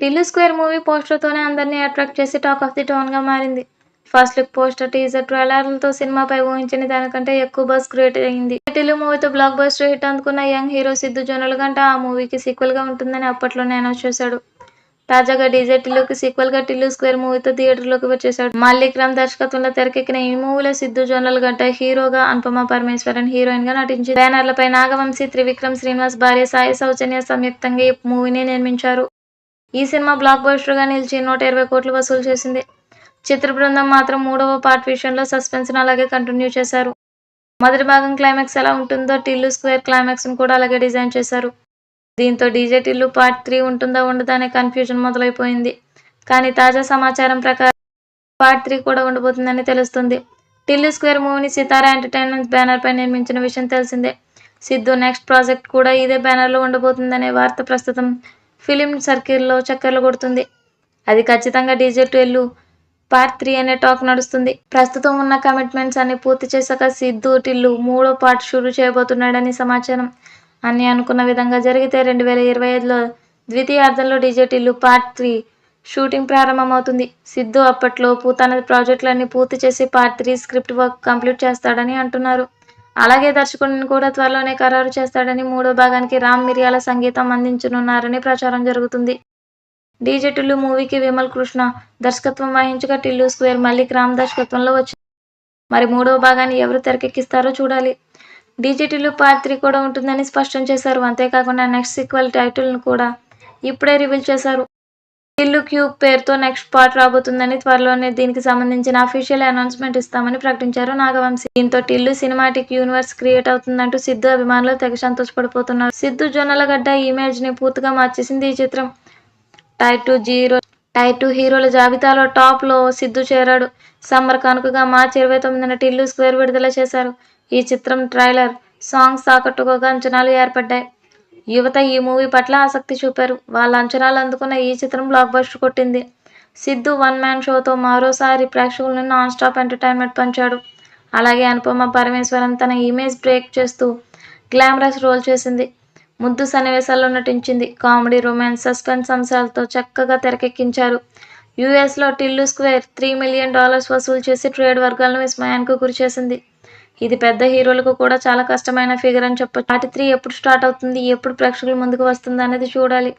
Tillu square movie పోస్టర్తోనే అందరినీ attract చేసి talk of the టౌన్గా మారింది. ఫస్ట్ లుక్ పోస్టర్, టీజర్, ట్రైలర్లతో సినిమాపై ఊహించిన దానికంటే ఎక్కువ బజ్ క్రియేట్ అయింది. టిల్లు మూవీతో బ్లాక్ బస్టర్ హిట్ అందుకున్న యంగ్ హీరో సిద్దు జొన్నలగడ్డ ఆ మూవీకి సీక్వెల్గా ఉంటుందని అప్పట్లోనే అనౌన్స్ చేశాడు. తాజాగా డీజే టిల్లుకి సీక్వెల్గా టిల్లు స్క్వేర్ మూవీతో థియేటర్లోకి వచ్చేశాడు. మల్లిక్ రామ్ దర్శకత్వంలో తెరకెక్కిన ఈ మూవీలో సిద్దు జొన్నలగడ్డ హీరోగా, అనుపమ పరమేశ్వరన్ హీరోయిన్గా నటించింది. బ్యానర్లపై నాగవంశీ, త్రివిక్రమ్ శ్రీనివాస్ భార్య సాయి సౌజన్య సంయుక్తంగా ఈ మూవీని నిర్మించారు. ఈ సినిమా బ్లాక్ బస్టర్గా నిలిచి 120 కోట్లు వసూలు చేసింది. చిత్ర బృందం మాత్రం మూడవ పార్ట్ విషయంలో సస్పెన్స్ను అలాగే కంటిన్యూ చేశారు. మొదటి భాగం క్లైమాక్స్ ఎలా ఉంటుందో టిల్లు స్క్వేర్ క్లైమాక్స్ను కూడా అలాగే డిజైన్ చేశారు. దీంతో డీజే టిల్లు పార్ట్ 3 ఉంటుందా ఉండదా అనే కన్ఫ్యూజన్ మొదలైపోయింది. కానీ తాజా సమాచారం ప్రకారం పార్ట్ 3 కూడా ఉండబోతుందని తెలుస్తుంది. టిల్లు స్క్వేర్ మూవీని సితారా ఎంటర్టైన్మెంట్స్ బ్యానర్పై నిర్మించిన విషయం తెలిసిందే. సిద్దు నెక్స్ట్ ప్రాజెక్ట్ కూడా ఇదే బ్యానర్లో ఉండబోతుందనే వార్త ప్రస్తుతం ఫిలిం సర్కిల్లో చక్కర్లు కొడుతుంది. అది ఖచ్చితంగా డీజే టిల్లు పార్ట్ 3 అనే టాక్ నడుస్తుంది. ప్రస్తుతం ఉన్న కమిట్మెంట్స్ అన్ని పూర్తి చేశాక సిద్దు టిల్లు మూడో పార్ట్ షురూ చేయబోతున్నాడని సమాచారం. అన్ని అనుకున్న విధంగా జరిగితే 2025లో ద్వితీయార్థంలో డీజే టిల్లు పార్ట్ 3 షూటింగ్ ప్రారంభమవుతుంది. సిద్దు అప్పట్లోపు తన ప్రాజెక్టులన్నీ పూర్తి చేసి పార్ట్ 3 స్క్రిప్ట్ వర్క్ కంప్లీట్ చేస్తాడని అంటున్నారు. అలాగే దర్శకుడిని కూడా త్వరలోనే ఖరారు చేస్తాడని, మూడో భాగానికి రామ్ మిరియాల సంగీతం అందించనున్నారని ప్రచారం జరుగుతుంది. డీజే టిల్లు మూవీకి విమల్ కృష్ణ దర్శకత్వం వహించగా టిల్లు స్క్వేర్ మల్లిక్ రామ్ దర్శకత్వంలో వచ్చింది. మరి మూడవ భాగాన్ని ఎవరు తెరకెక్కిస్తారో చూడాలి. డీజే టిల్లు పార్ట్ 3 కూడా ఉంటుందని స్పష్టం చేశారు. అంతేకాకుండా నెక్స్ట్ సీక్వెల్ టైటిల్ను కూడా ఇప్పుడే రివీల్ చేశారు. టిల్లు క్యూబ్ పేరుతో నెక్స్ట్ పార్ట్ రాబోతుందని, త్వరలోనే దీనికి సంబంధించిన అఫీషియల్ అనౌన్స్మెంట్ ఇస్తామని ప్రకటించారు నాగవంశీ. దీంతో టిల్లు సినిమాటిక్ యూనివర్స్ క్రియేట్ అవుతుందంటూ సిద్దు అభిమానులు తెగ సంతోషపడిపోతున్నారు. సిద్దు జొన్నలగడ్డ ఇమేజ్ ని పూర్తిగా మార్చేసింది ఈ చిత్రం. టైర్ 2 హీరోల జాబితాలో టాప్ లో సిద్దు చేరాడు. సమ్మర్ కానుకగా మార్చి 29న టిల్లు స్క్వేర్ విడుదల చేశారు. ఈ చిత్రం ట్రైలర్, సాంగ్స్ ఆకట్టుకోగా అంచనాలు ఏర్పడ్డాయి. యువత ఈ మూవీ పట్ల ఆసక్తి చూపారు. వాళ్ళ అంచనాలు అందుకున్న ఈ చిత్రం బ్లాక్ బస్టర్ కొట్టింది. సిద్దు వన్ మ్యాన్ షోతో మరోసారి ప్రేక్షకులను నాన్ స్టాప్ ఎంటర్టైన్మెంట్ పంచాడు. అలాగే అనుపమ పరమేశ్వరన్ తన ఇమేజ్ బ్రేక్ చేస్తూ గ్లామరస్ రోల్ చేసింది. ముద్దు సన్నివేశాల్లో నటించింది. కామెడీ, రొమాన్స్, సస్పెన్స్ అంశాలతో చక్కగా తెరకెక్కించారు. యూఎస్లో టిల్లు స్క్వేర్ $3 మిలియన్ వసూలు చేసి ట్రేడ్ వర్గాలను విస్మయానికి గురిచేసింది. ఇది పెద్ద హీరోలకు కూడా చాలా కష్టమైన ఫిగర్ అని చెప్పొచ్చు. పార్ట్ 3 ఎప్పుడు స్టార్ట్ అవుతుంది, ఎప్పుడు ప్రేక్షకుల ముందుకు వస్తుంది అనేది చూడాలి.